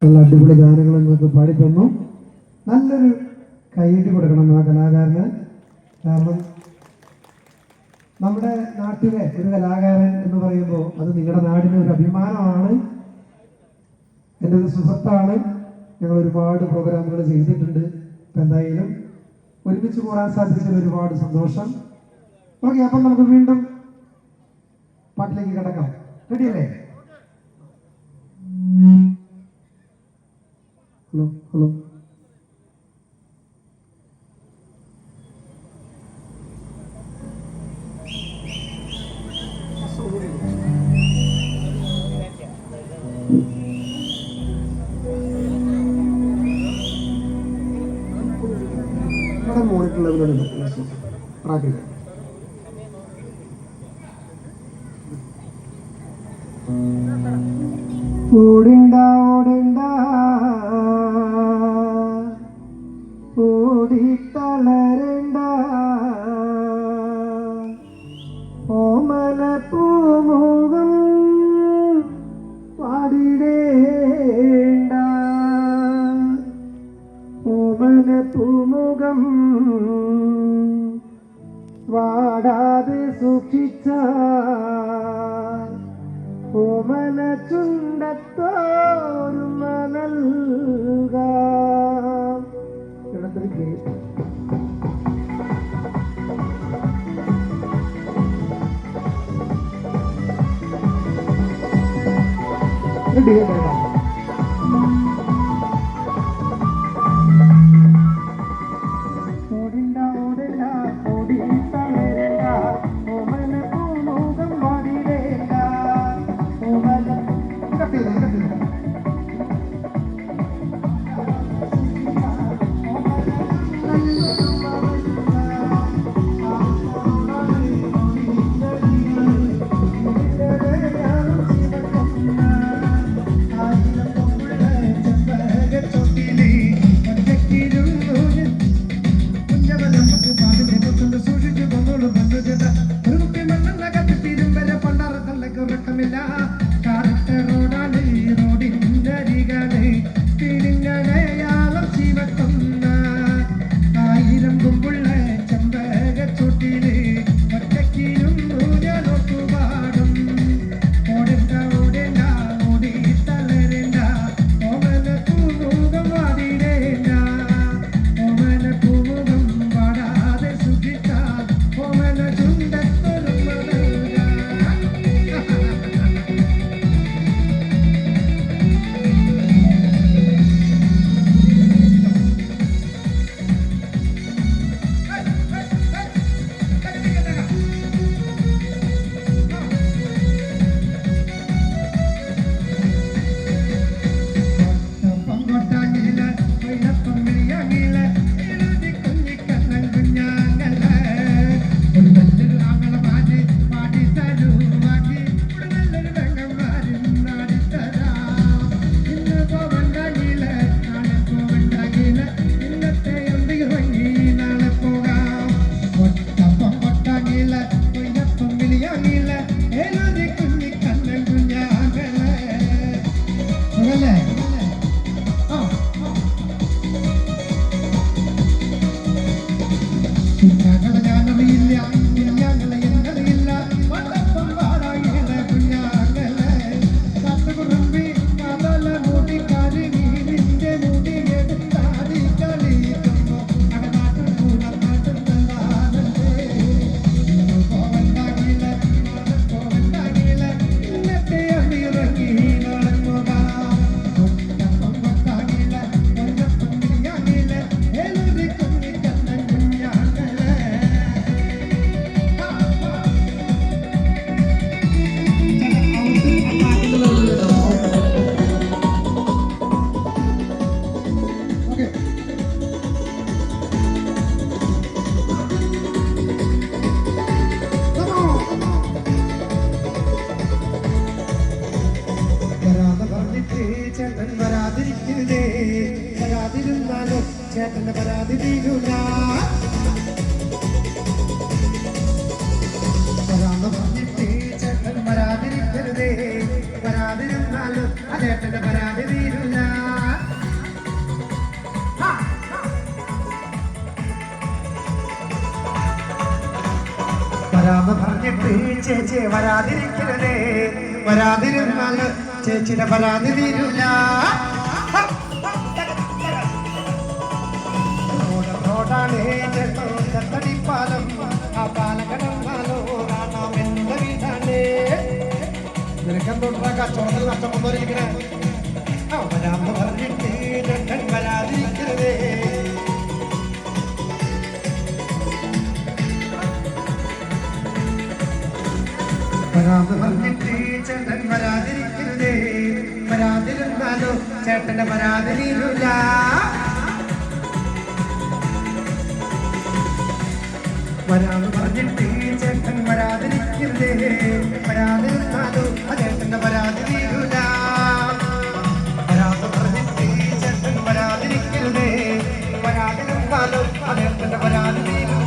നല്ല അടിപൊളി ഗാനങ്ങൾ നിങ്ങൾക്ക് പാടിത്തന്നു. നല്ലൊരു കൈയ്യടി കൊടുക്കണം ആ കലാകാരന്. കാരണം നമ്മുടെ നാട്ടിലെ ഒരു കലാകാരൻ എന്ന് പറയുമ്പോൾ അത് നിങ്ങളുടെ നാടിന് ഒരു അഭിമാനമാണ്. എൻ്റെ ഒരു സുഹൃത്താണ്. ഞങ്ങൾ ഒരുപാട് പ്രോഗ്രാമുകൾ ചെയ്തിട്ടുണ്ട്. ഇപ്പം എന്തായാലും ഒരുമിച്ച് കൂടാൻ സാധിച്ചതിൽ ഒരുപാട് സന്തോഷം. ഓക്കെ, അപ്പം നമുക്ക് വീണ്ടും പാട്ടിലേക്ക് കിടക്കാം. റെഡിയല്ലേ? ഹലോ ഹലോ മോണിറ്റർ ലെവലുണ്ട് ട്രാക്കില്ല. ഓടിണ്ട ഓടിണ്ട ഓടിത്തളരണ്ട ഓമന പൂമുഖം പാടിടേണ്ട ഓമന പൂമുഖം വാടാതെ സൂക്ഷിച്ച ഓമന ചുണ്ടത്തോരും നൽകാം. ഓടിണ്ട ഓടിണ്ട ഓടി തളരണ്ട ഓമന പൂമുഖം വാടിടേണ്ട ഓമന ചേട്ടന്റെ പരാതി തീരൂല. ചേട്ടൻ വരാതിരിക്കരുതേ, വരാതിരുന്നാലും ചേട്ടന്റെ പരാതി തീരൂല. ചേച്ചി വരാതിരിക്കരുതേ, വരാതിരുന്നാൽ ചേച്ചിയുടെ പരാതി തീരൂല. റോഡാണ് ചെത്തടിപ്പാലം, ആ പാലം കടന്നാലോ കാണാമെന്റെ വീടാണ്. നിനക്കെന്തോട്ടാ കച്ചവടത്തിൽ നഷ്ടം വന്നോരിക്കണേ? വരാമെന്ന് പറഞ്ഞിട്ട് ചേട്ടൻ വരാതിരിക്കരുതേ. വരാമെന്ന് പറഞ്ഞിട്ട് ചേട്ടൻ വരാതിരിക്കരുതേ, വരാതിരുന്നാലോ ചേട്ടന്റെ പരാതി തീരൂല. വരാമെന്ന് പറഞ്ഞിട്ട് ചേട്ടൻ വരാതിരിക്കരുതേ, വരാതിരുന്നാലോ ചേട്ടന്റെ പരാതി തീരൂല. വരാമെന്ന് പറഞ്ഞിട്ട് ചേട്ടൻ വരാതിരിക്കരുതേ, വരാതിരുന്നാലോ ചേട്ടന്റെ പരാതി തീരൂല.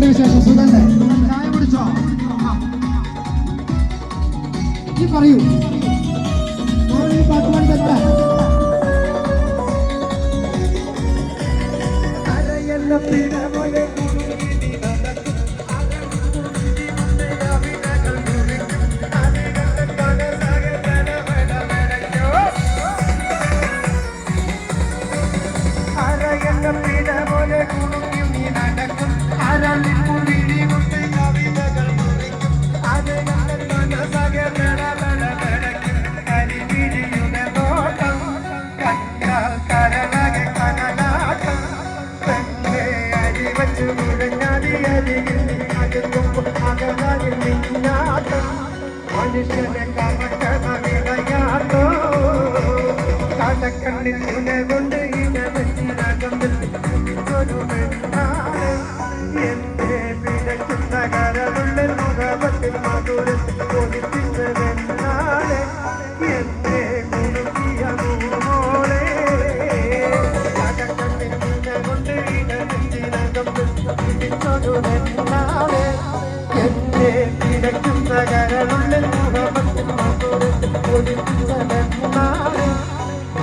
വിശേഷം സുഖല്ലേ? ചായ കുടിച്ചോ? ഈ പറയൂ, ഈ പാട്ട് പാടി തെറ്റാ? മനുഷ്യനെ കണക്കണയാട്ടോ കണക്കണ്ണിൽ കൊണ്ട് ഒരു പെണ്ണാണ് എന്റെ പിടയ്ക്കുന്ന കരളുള്ള മുഖത്തിൽ മധുരത്തിൽ കൊതിപ്പിച്ച പെണ്ണാണ് എന്റെ കുടുക്കിയ മോളെ കണക്കണ്ണിൽ കൊണ്ട് ഒരു പെണ്ണാണ് എന്റെ പിടയ്ക്കുന്ന കരളുള്ള മുഖത്തിൽ മധുരത്തിൽ കൊതിപ്പിച്ച പെണ്ണാണ്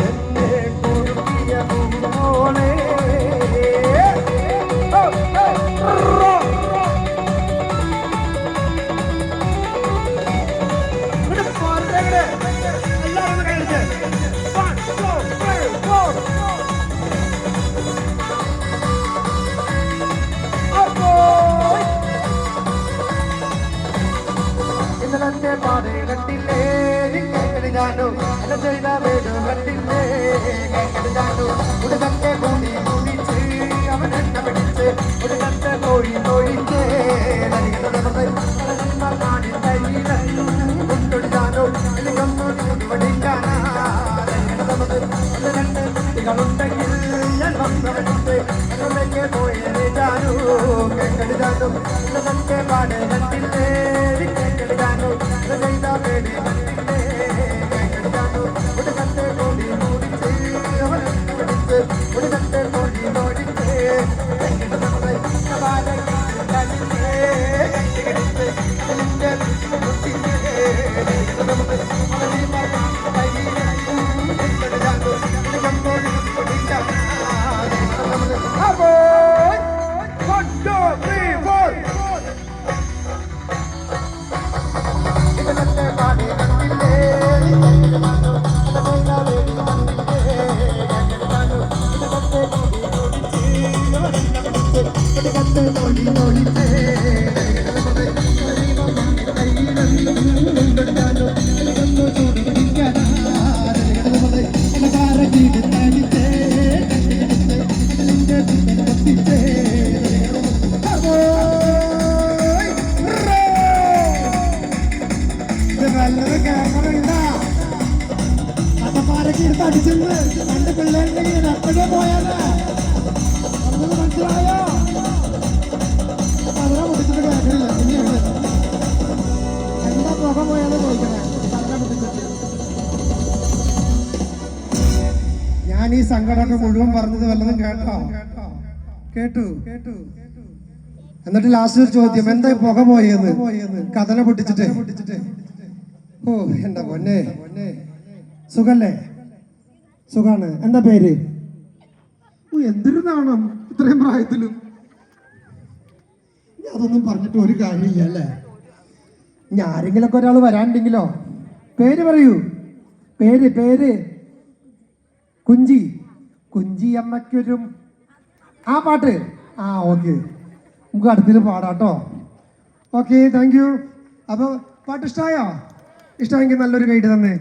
എന്റെ കുടുക്കിയ മോളെ. ഇന്നലെ പാടെ കണ്ടില്ലേ കേട്ടോ എന്നെ ചെയ്ത വീട് കണ്ടില്ലേ കേട്ടോ ഒരു കത്തെ കൂടി കുടിച്ച് അവൻ എന്നെ പിടിച്ച് ഒരു കത്തെ കോഴി കോഴിച്ചേ കൊണ്ടൊടിക്കാനോ എനിക്കൊന്നു പഠിക്കാനുണ്ടെങ്കിൽ ഞാൻ വന്നവനുണ്ട് എന്നൊക്കെ പോയി ജാനു കേട്ടോ ഇന്നത്തെ പാടെ കണ്ടില്ലേ കേട്ടോ ചെയ്ത വീട് കണ്ടില്ലേ കേട്ടോ ഒരു കത്തെ കൂടി കുടിച്ച് അവൻ എന്നെ പിടിച്ച് ഒരു കത്തെ കോഴി കോഴിച്ചേ Bravo! നല്ലത് കേൾക്കണില്ല അട്ടപ്പാരൊക്കെ എടുത്ത് അടിച്ചെന്ന് രണ്ട് പിള്ളേരുണ്ടെങ്കിൽ എപ്പോഴേ പോയാലേ നമുക്ക് മനസ്സിലായോ അതിനെ പൊട്ടിച്ചിട്ട് കേൾക്കണില്ല പിന്നെയാണ് എന്താ പുക പോയാലേ ചോദിക്കണേ അതിനെ പൊട്ടിച്ചിട്ട് ഞാൻ ഈ സങ്കടമൊക്കെ മുഴുവൻ പറഞ്ഞത് വല്ലതും കേട്ടോ കേട്ടു എന്നിട്ട് ലാസ്റ്റ് ഒരു ചോദ്യം എന്താ പുക പോയെന്ന് കഥനെ പൊട്ടിച്ചിട്ട് ഓ എന്താ പൊന്നെ സുഖല്ലേ സുഖാണ് എന്താ പേര് എന്തൊരു നാണം ഇത്രയും പ്രായത്തിലും അതൊന്നും പറഞ്ഞിട്ട് ഒരു കാര്യമില്ല അല്ലേ ആരെങ്കിലൊക്കെ ഒരാൾ വരാണ്ടെങ്കിലോ പേര് പറയൂ പേര് കുഞ്ചി കുഞ്ചിയമ്മയ്ക്കൊരു ആ പാട്ട് ആ ഓക്കെ നമുക്ക് അടുത്തിൽ പാടാട്ടോ ഓക്കെ താങ്ക് യു അപ്പോൾ പാട്ട് ഇഷ്ടമായോ ഇഷ്ടമെങ്കിൽ നല്ലൊരു ഗൈഡ് തന്നെ